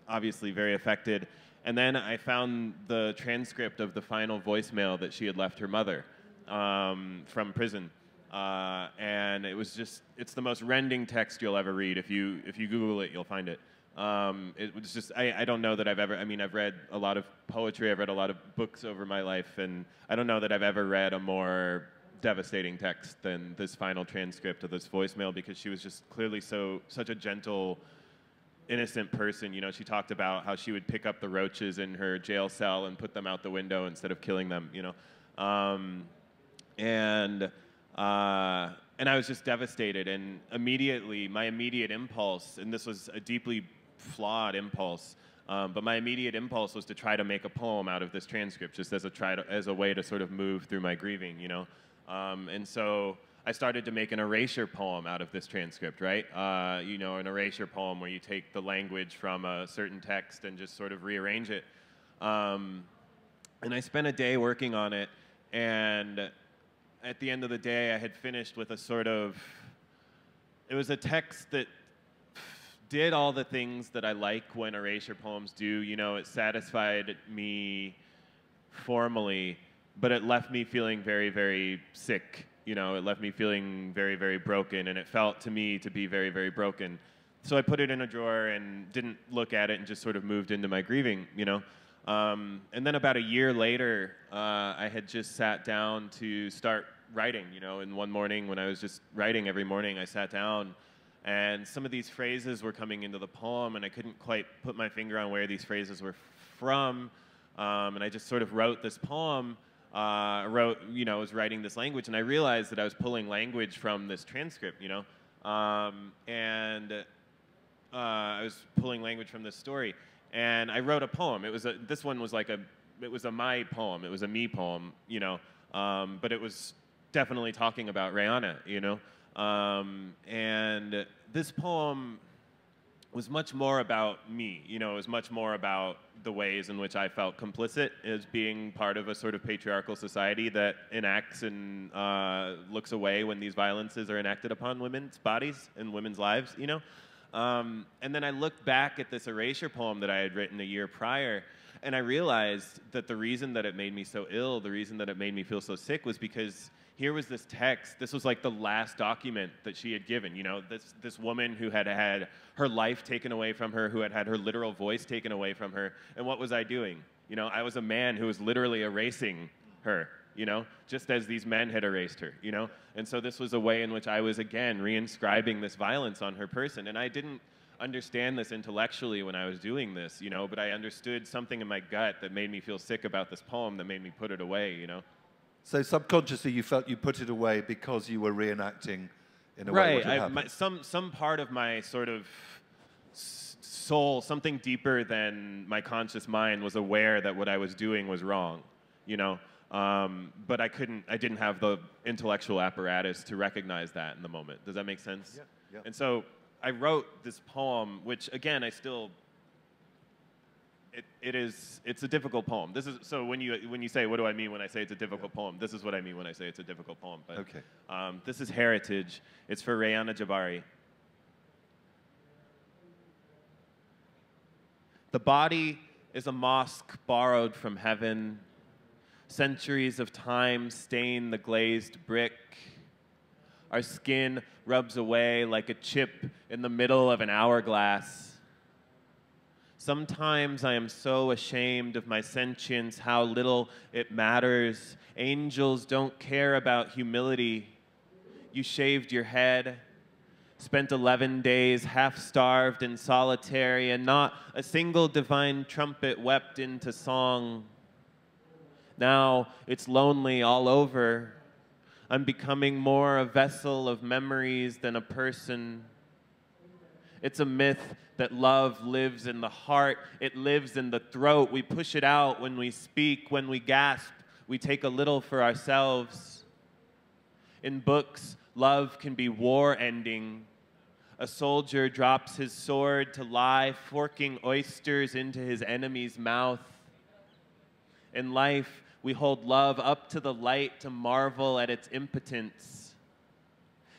obviously very affected. And then I found the transcript of the final voicemail that she had left her mother from prison. And it was just, it's the most rending text you'll ever read. If you Google it, you'll find it. It was just, I don't know that I've ever, I mean, I've read a lot of poetry, I've read a lot of books over my life, and I don't know that I've ever read a more devastating text than this final transcript of this voicemail, because she was just clearly such a gentle, innocent person. You know, she talked about how she would pick up the roaches in her jail cell and put them out the window instead of killing them, you know. And I was just devastated, and immediately, my immediate impulse, and this was a deeply flawed impulse, but my immediate impulse was to try to make a poem out of this transcript, just as a way to sort of move through my grieving, you know. And so I started to make an erasure poem out of this transcript, right? You know, an erasure poem where you take the language from a certain text and just sort of rearrange it. And I spent a day working on it, and at the end of the day, I had finished with a sort of, it was a text that did all the things that I like when erasure poems do. You know, it satisfied me formally, but it left me feeling very, very sick. You know, it left me feeling very, very broken, and it felt to me to be very, very broken. So I put it in a drawer and didn't look at it and just sort of moved into my grieving, you know. And then about a year later, I had just sat down to start writing, you know, and one morning when I was just writing every morning, I sat down and some of these phrases were coming into the poem, and I couldn't quite put my finger on where these phrases were from. And I just sort of wrote this poem, you know, I was writing this language, and I realized that I was pulling language from this transcript, you know. I was pulling language from this story. And I wrote a poem. This one was it was a my poem. It was a me poem, you know. But it was definitely talking about Rayana, you know. And this poem was much more about me, you know. It was much more about the ways in which I felt complicit as being part of a sort of patriarchal society that enacts and looks away when these violences are enacted upon women's bodies and women's lives, you know. And then I looked back at this erasure poem that I had written a year prior, and I realized that the reason that it made me so ill, the reason that it made me feel so sick, was because here was this text. This was like the last document that she had given. You know, this woman who had had her life taken away from her, who had had her literal voice taken away from her. And what was I doing? You know, I was a man who was literally erasing her. you know, just as these men had erased her, you know? And so this was a way in which I was, again, reinscribing this violence on her person. And I didn't understand this intellectually when I was doing this, you know, but I understood something in my gut that made me feel sick about this poem that made me put it away, you know? So subconsciously you felt you put it away because you were reenacting in a way what had happened. Some part of my sort of soul, something deeper than my conscious mind, was aware that what I was doing was wrong, you know? But I didn't have the intellectual apparatus to recognize that in the moment. Does that make sense? Yeah, yeah. And so I wrote this poem, which again, it's a difficult poem. This is, so when you say, what do I mean when I say it's a difficult poem? This is what I mean when I say it's a difficult poem. But, okay. This is Heritage. It's for Rayana Jabari. The body is a mosque borrowed from heaven. Centuries of time stain the glazed brick. Our skin rubs away like a chip in the middle of an hourglass. Sometimes I am so ashamed of my sentience, how little it matters. Angels don't care about humility. You shaved your head, spent 11 days half-starved and solitary, and not a single divine trumpet wept into song. Now it's lonely all over. I'm becoming more a vessel of memories than a person. It's a myth that love lives in the heart. It lives in the throat. We push it out when we speak, when we gasp. We take a little for ourselves. In books, love can be war-ending. A soldier drops his sword to lie, forking oysters into his enemy's mouth. In life, we hold love up to the light to marvel at its impotence.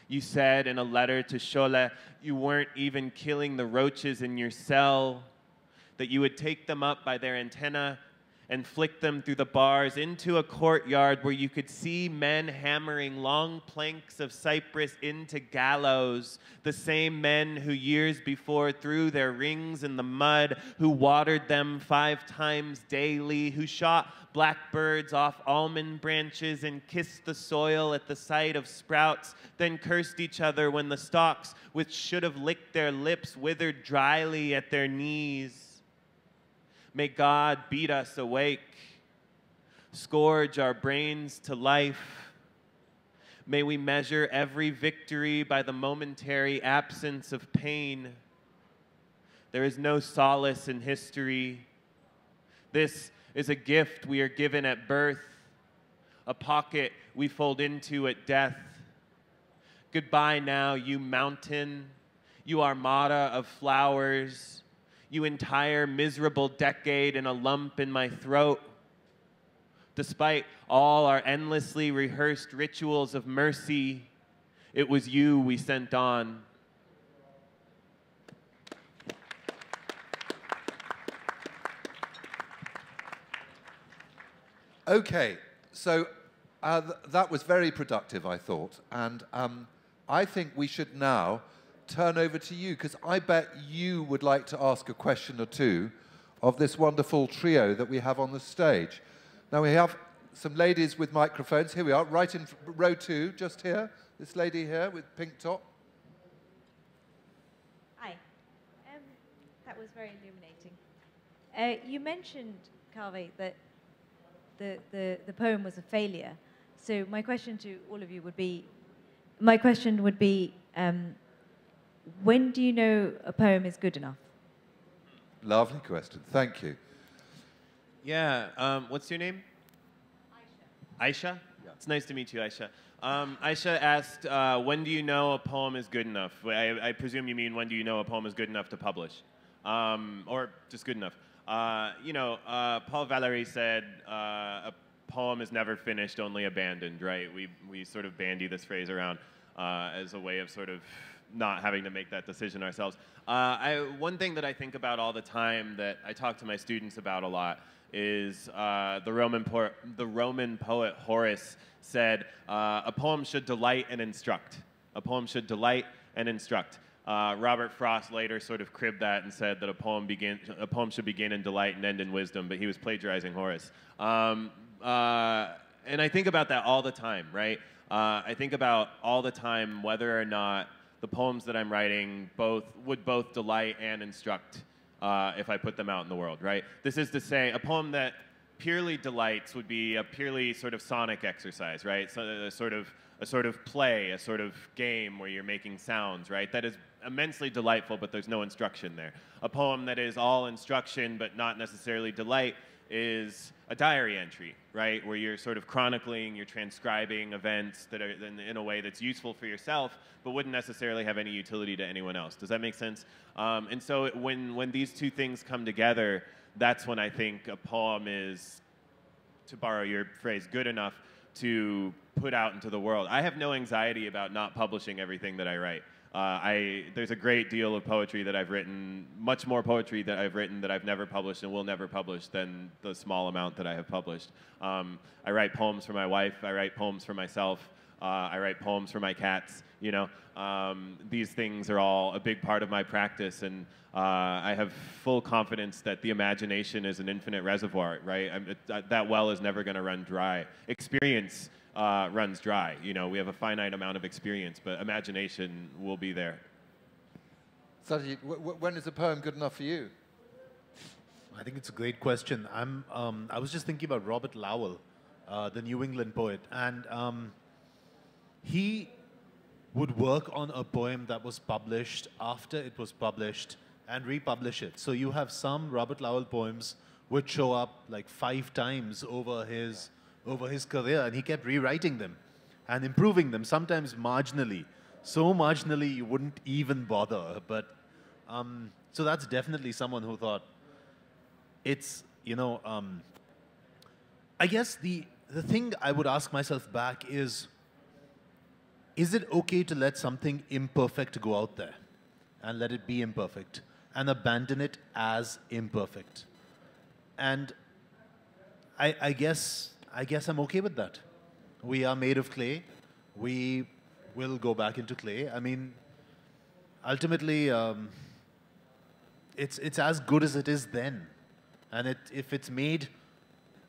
You said in a letter to Shola you weren't even killing the roaches in your cell, that you would take them up by their antenna and flick them through the bars into a courtyard where you could see men hammering long planks of cypress into gallows, the same men who years before threw their rings in the mud, who watered them 5 times daily, who shot blackbirds off almond branches and kissed the soil at the sight of sprouts, then cursed each other when the stalks, which should have licked their lips, withered dryly at their knees. May God beat us awake, scourge our brains to life. May we measure every victory by the momentary absence of pain. There is no solace in history. This is a gift we are given at birth, a pocket we fold into at death. Goodbye now, you mountain, you armada of flowers, you entire miserable decade and a lump in my throat. Despite all our endlessly rehearsed rituals of mercy, it was you we sent on. Okay, so that was very productive, I thought. And I think we should now turn over to you, because I bet you would like to ask a question or two of this wonderful trio that we have on the stage. Now we have some ladies with microphones. Here we are, right in row 2, just here. This lady here with pink top. Hi. That was very illuminating. You mentioned, Kaveh, that the poem was a failure. So my question to all of you would be, when do you know a poem is good enough? Lovely question. Thank you. Yeah. What's your name? Aisha. Aisha? Yeah. It's nice to meet you, Aisha. Aisha asked, when do you know a poem is good enough? I presume you mean when do you know a poem is good enough to publish? Or just good enough. Paul Valéry said, a poem is never finished, only abandoned, right? We sort of bandy this phrase around as a way of sort of not having to make that decision ourselves. One thing that I think about all the time that I talk to my students about a lot is the Roman poet Horace said, a poem should delight and instruct. A poem should delight and instruct. Robert Frost later sort of cribbed that and said that a poem should begin in delight and end in wisdom, but he was plagiarizing Horace. and I think about that all the time, right? I think about all the time whether or not the poems that I'm writing would both delight and instruct if I put them out in the world, right? This is to say, a poem that purely delights would be a purely sort of sonic exercise, right? So a sort of play, a sort of game where you're making sounds, right? That is immensely delightful, but there's no instruction there. A poem that is all instruction but not necessarily delight is a diary entry, right? Where you're sort of chronicling, you're transcribing events that are in a way that's useful for yourself, but wouldn't necessarily have any utility to anyone else. Does that make sense? And so when these two things come together, that's when I think a poem is, to borrow your phrase, good enough to put out into the world. I have no anxiety about not publishing everything that I write. There's a great deal of poetry that I've written, much more poetry that I've written that I've never published and will never publish than the small amount that I have published. I write poems for my wife, I write poems for myself, I write poems for my cats, you know. These things are all a big part of my practice, and I have full confidence that the imagination is an infinite reservoir, right? That well is never going to run dry. Experience runs dry. You know, we have a finite amount of experience, but imagination will be there. Satyajit, when is a poem good enough for you? I think it's a great question. I was just thinking about Robert Lowell, the New England poet, and he would work on a poem that was published after it was published and republish it. So you have some Robert Lowell poems which show up like 5 times over his career, and he kept rewriting them and improving them, sometimes marginally. So marginally you wouldn't even bother. But so that's definitely someone who thought it's, you know, I guess the thing I would ask myself back is it okay to let something imperfect go out there and let it be imperfect and abandon it as imperfect? And I guess I'm okay with that. We are made of clay. We will go back into clay. I mean, ultimately, it's as good as it is then. And if it's made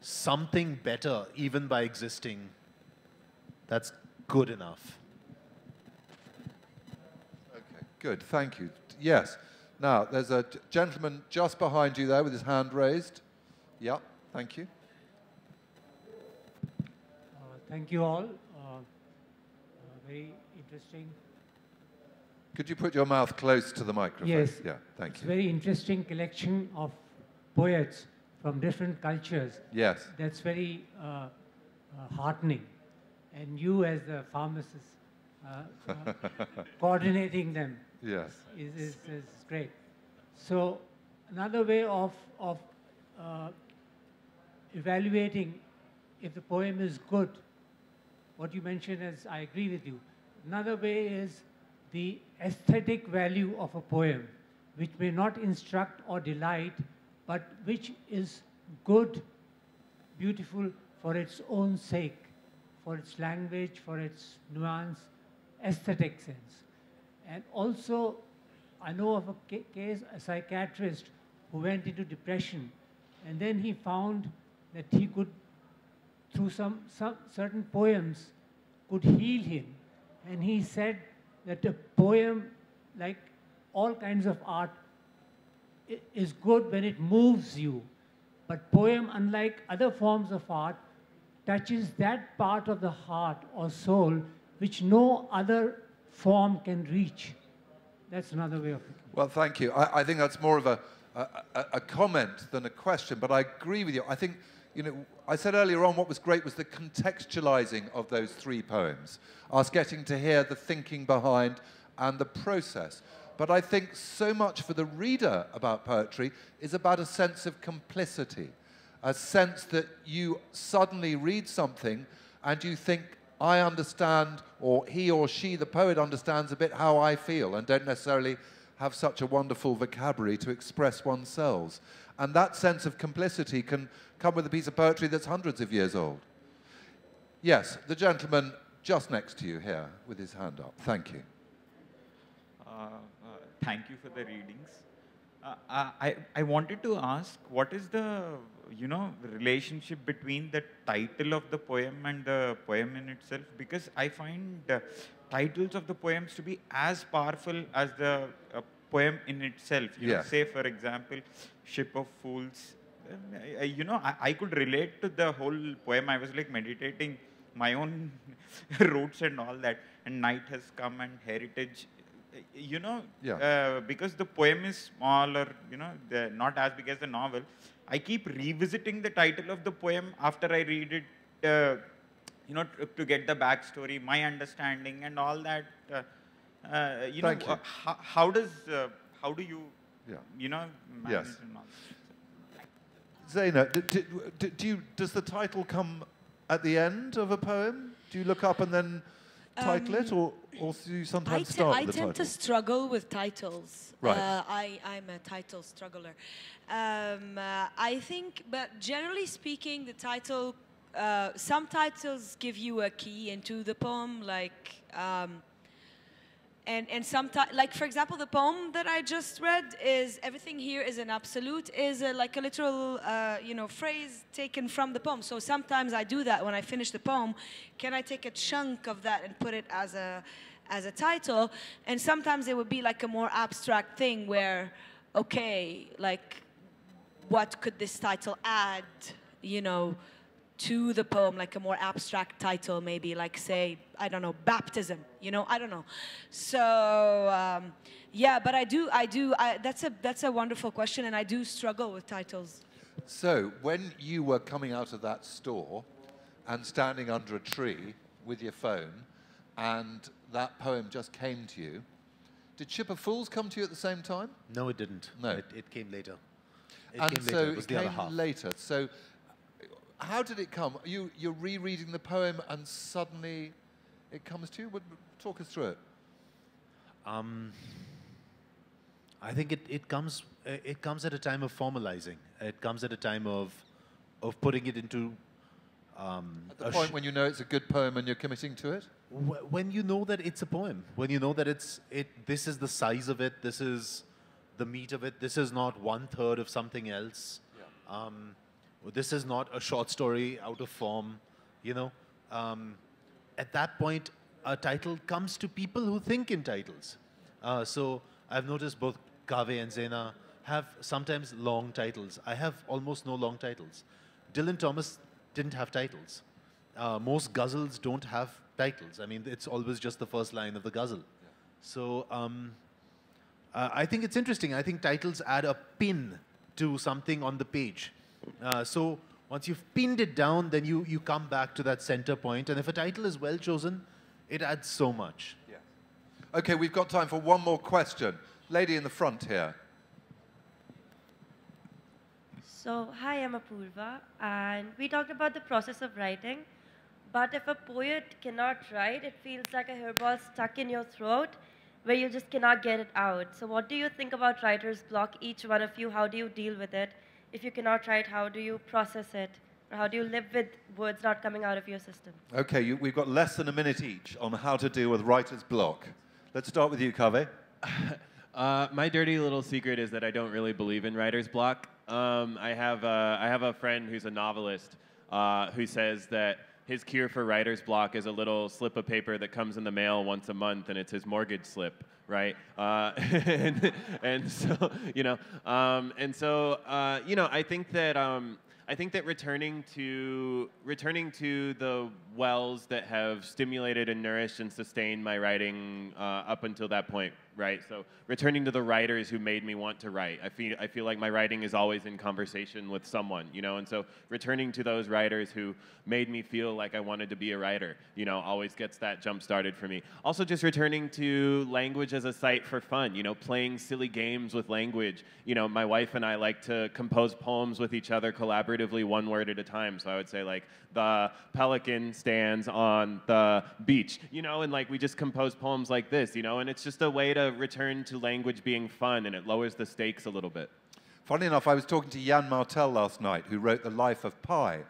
something better, even by existing, that's good enough. Okay, good, thank you. Yes. Now, there's a gentleman just behind you there with his hand raised. Yeah, thank you. Thank you all. Very interesting. Could you put your mouth close to the microphone? Yes. Yeah, thank you. Very interesting collection of poets from different cultures. Yes. That's very heartening. And you as the pharmacist coordinating them Yes. is great. So another way of evaluating if the poem is good, what you mentioned is, I agree with you. Another way is the aesthetic value of a poem, which may not instruct or delight, but which is good, beautiful for its own sake, for its language, for its nuance, aesthetic sense. And also, I know of a case, a psychiatrist who went into depression, and then he found that he could, through some certain poems, could heal him. And he said that a poem, like all kinds of art, is good when it moves you. But poem, unlike other forms of art, touches that part of the heart or soul which no other form can reach. That's another way of it. Well, thank you. I think that's more of a comment than a question, but I agree with you. I think, you know, I said earlier on what was great was the contextualizing of those 3 poems, us getting to hear the thinking behind and the process. But I think so much for the reader about poetry is about a sense of complicity, a sense that you suddenly read something and you think, I understand, or he or she, the poet, understands a bit how I feel, and don't necessarily have such a wonderful vocabulary to express oneself. And that sense of complicity can come with a piece of poetry that's hundreds of years old. Yes, the gentleman just next to you here with his hand up. Thank you. Thank you for the readings. I wanted to ask, what is the you know, the relationship between the title of the poem and the poem in itself, because I find titles of the poems to be as powerful as the poem in itself. You know, say for example, Ship of Fools. You know, I could relate to the whole poem. I was like meditating my own roots and all that. And Night Has Come and Heritage. You know, because the poem is small, or you know, not as big as the novel, I keep revisiting the title of the poem after I read it, you know, to get the backstory, my understanding, and all that. You know, how do you, you know, manage and all that? Zeina, does the title come at the end of a poem? Do you look up and then title it, or do you sometimes start with the title? I tend to struggle with titles. Right. I'm a title struggler. I think, but generally speaking, the title, some titles give you a key into the poem, like, and sometimes, like for example, the poem that I just read is "Everything Here Is an Absolute" is like a literal, you know, phrase taken from the poem. So sometimes I do that when I finish the poem. Can I take a chunk of that and put it as a title? And sometimes it would be like a more abstract thing where, okay, like, what could this title add, you know, to the poem, like a more abstract title, maybe like, say, I don't know, baptism, you know, I don't know. So yeah, but that's a wonderful question, and I do struggle with titles. So when you were coming out of that store and standing under a tree with your phone, and that poem just came to you, did Ship of Fools come to you at the same time? No, it didn't. No. It came later. It came later. So how did it come? You're rereading the poem and suddenly it comes to you? Talk us through it. I think it comes at a time of formalizing. It comes at a time of putting it into at the point when you know it's a good poem and you're committing to it? When you know that it's a poem, when you know that this is the size of it, this is the meat of it, this is not 1/3 of something else. Yeah. This is not a short story out of form, you know. At that point, a title comes to people who think in titles. So I've noticed both Kaveh and Zeina have sometimes long titles. I have almost no long titles. Dylan Thomas didn't have titles. Most ghazals don't have titles. I mean, it's always just the first line of the ghazal. Yeah. So I think it's interesting. I think titles add a pin to something on the page. So once you've pinned it down, then you come back to that center point. And if a title is well chosen, it adds so much. Yeah. Okay, we've got time for one more question. Lady in the front here. So, hi, I'm Apurva, and we talked about the process of writing. But if a poet cannot write, it feels like a hairball stuck in your throat where you just cannot get it out. So what do you think about writer's block, each one of you? How do you deal with it? If you cannot write, how do you process it? Or how do you live with words not coming out of your system? Okay, we've got less than a minute each on how to deal with writer's block. Let's start with you, Kaveh. My dirty little secret is that I don't really believe in writer's block. I have a friend who's a novelist who says that his cure for writer's block is a little slip of paper that comes in the mail once a month, and it's his mortgage slip, right? And so, you know, I think that returning to the wells that have stimulated and nourished and sustained my writing up until that point, right? So returning to the writers who made me want to write. I feel like my writing is always in conversation with someone, you know, and so returning to those writers who made me feel like I wanted to be a writer, you know, always gets that jump started for me. Also just returning to language as a site for fun, you know, playing silly games with language. You know, my wife and I like to compose poems with each other collaboratively, one word at a time. So I would say like, the pelican stands on the beach, you know, and like we just compose poems like this, you know, and it's just a way to return to language being fun, and it lowers the stakes a little bit. Funny enough, I was talking to Jan Martel last night, who wrote The Life of Pi,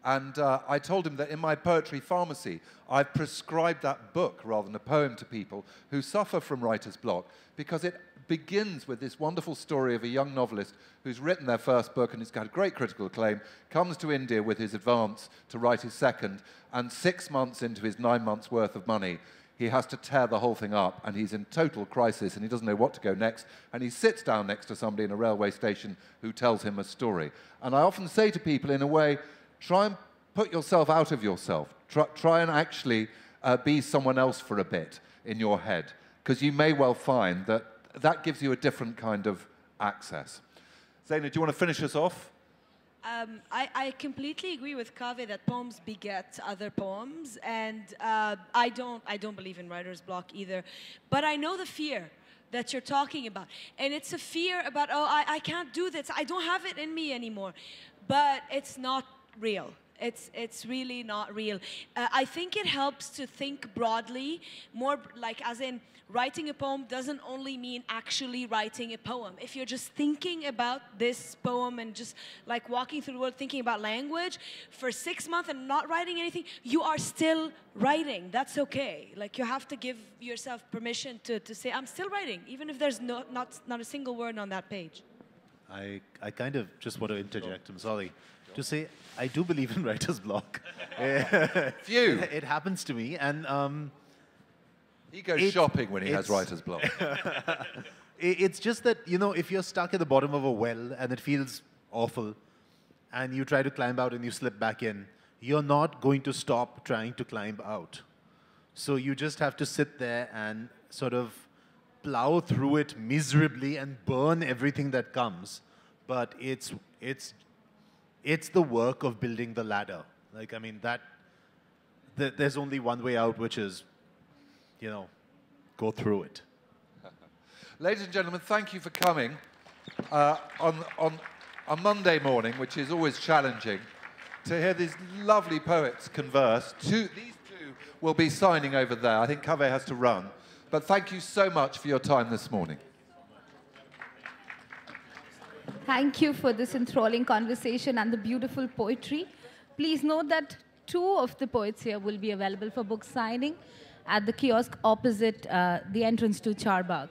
and I told him that in my poetry pharmacy, I've prescribed that book rather than a poem to people who suffer from writer's block, because it begins with this wonderful story of a young novelist who's written their first book and has got great critical acclaim, comes to India with his advance to write his second, and 6 months into his 9 months' worth of money, he has to tear the whole thing up, and he's in total crisis, and he doesn't know what to go next, and he sits down next to somebody in a railway station who tells him a story. And I often say to people, in a way, try and put yourself out of yourself. Try and actually be someone else for a bit in your head, because you may well find that that gives you a different kind of access. Zeina, do you want to finish us off? I completely agree with Kaveh that poems beget other poems, and I don't believe in writer's block either. But I know the fear that you're talking about, and it's a fear about, oh, I can't do this, I don't have it in me anymore. But it's not real. It's really not real. I think it helps to think broadly, more like as in writing a poem doesn't only mean actually writing a poem. If you're just thinking about this poem and just like walking through the world thinking about language for 6 months and not writing anything, you are still writing. That's okay. Like you have to give yourself permission to say, I'm still writing, even if there's not a single word on that page. I kind of just want to interject, I'm sorry, to say I do believe in writer's block. Phew. It happens to me, and he goes shopping when he has writer's block. It's just that, you know, if you're stuck at the bottom of a well and it feels awful, and you try to climb out and you slip back in, you're not going to stop trying to climb out. So you just have to sit there and sort of plow through it miserably and burn everything that comes. But it's the work of building the ladder. Like, I mean, there's only one way out, which is, you know, go through it. Ladies and gentlemen, thank you for coming on a Monday morning, which is always challenging, to hear these lovely poets converse. These two will be signing over there. I think Kaveh has to run. But thank you so much for your time this morning. Thank you for this enthralling conversation and the beautiful poetry. Please note that 2 of the poets here will be available for book signing at the kiosk opposite the entrance to Charbagh.